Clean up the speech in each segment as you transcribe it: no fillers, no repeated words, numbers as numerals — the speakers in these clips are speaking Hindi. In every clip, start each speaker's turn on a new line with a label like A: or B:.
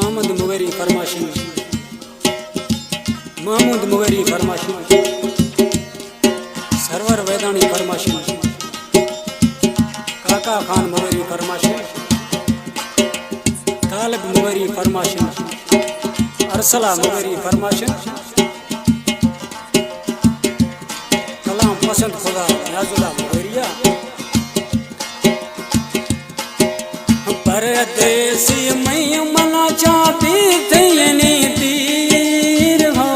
A: Mahmood Mugeri फरमाशिन, Mahmood Mugeri फरमाशिन, server वैदानी फरमाशिन, काका खान मुगेरी फरमाशिन, तालिब मुगेरी फरमाशिन, अरसला मुगेरी फरमाशिन, कलाम पसंद खुदा न्याजुल्ला मुगेरिया। परदेसी मैं मना चाहती थी तीर हो,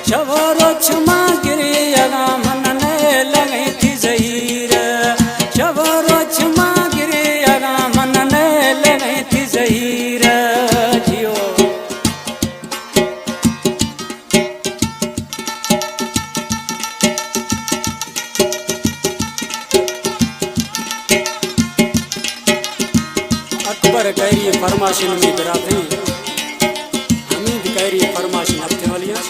A: शवरो छमा गिरी अगा मनने लगी थी जहीर, शवरो छमा गिरी अगा मनने लगी थी जहीर जियो। अकबर कैरी फरमाशिन में बिराते हमीद कैरी फरमाशिन हफ्ते वालियां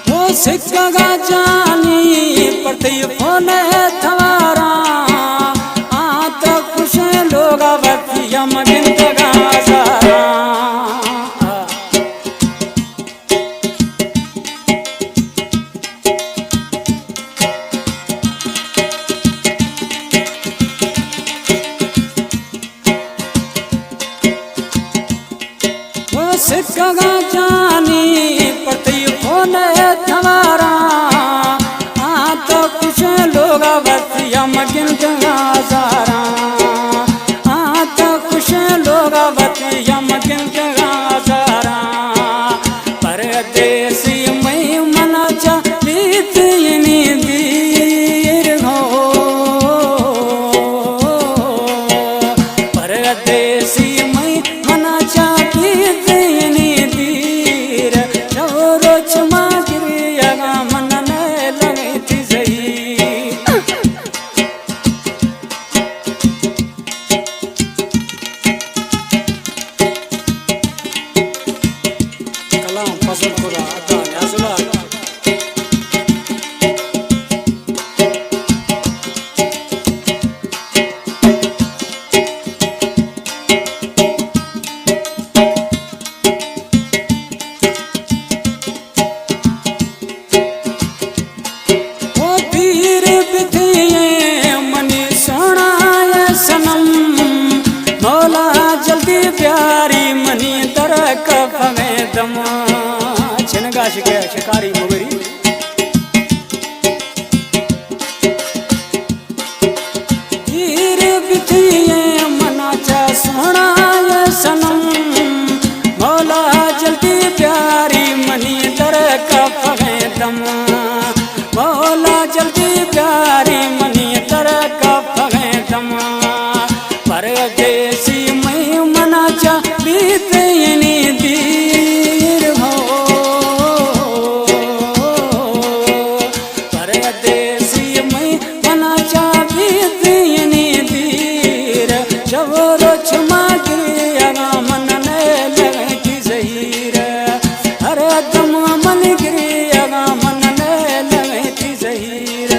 A: वो सिक्का जानी पड़ती फोन थवारा आ तो खुश लोग बतिया मगिन तगा सारा सिक्का जानी पड़ती फोन थवारा आ तो कुछ लोग बतिया मगिन सारा आ तो कुछ लोग बतिया मगिन सारा। परदेसी मैं मना चाहती थी दीर हो, परदेसी मैं मना चाहती थी प्यारी मनी तरक में दम छिनगा शिके शिकारी मुगरी तीर बिथिए मना चा सोना ये सनम मौला जल्दी प्यारी मनी तरक में दम मौला जल्दी प्यारी मनी तरक में दम। परदेसी मैं मना चाहती थी दीर हो, परदेसी मैं मना चाहती थी दीर शवरो छमा गिरी अगा मनने लगी थी जहीर, हर दम मन गिरी अगा मनने लगी थी जहीर।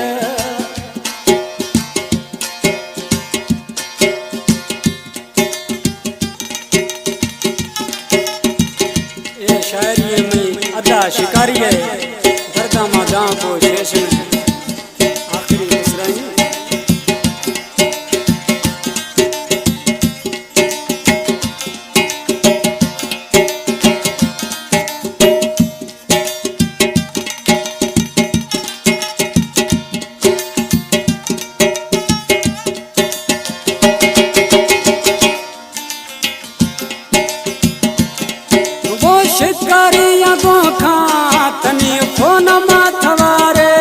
A: शायरी में अदा शिकारी है दर्दा मादा को शेष में आखिरी इसराई। शिकारिया को खातनी फोन माथवारे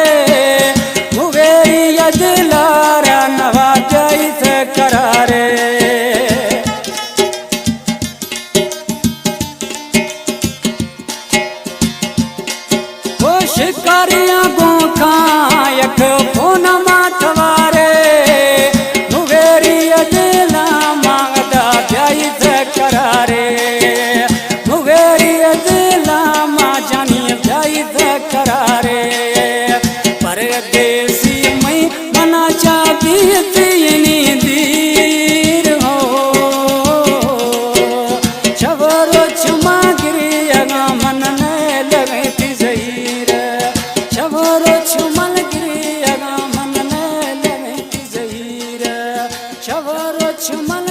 A: छ मन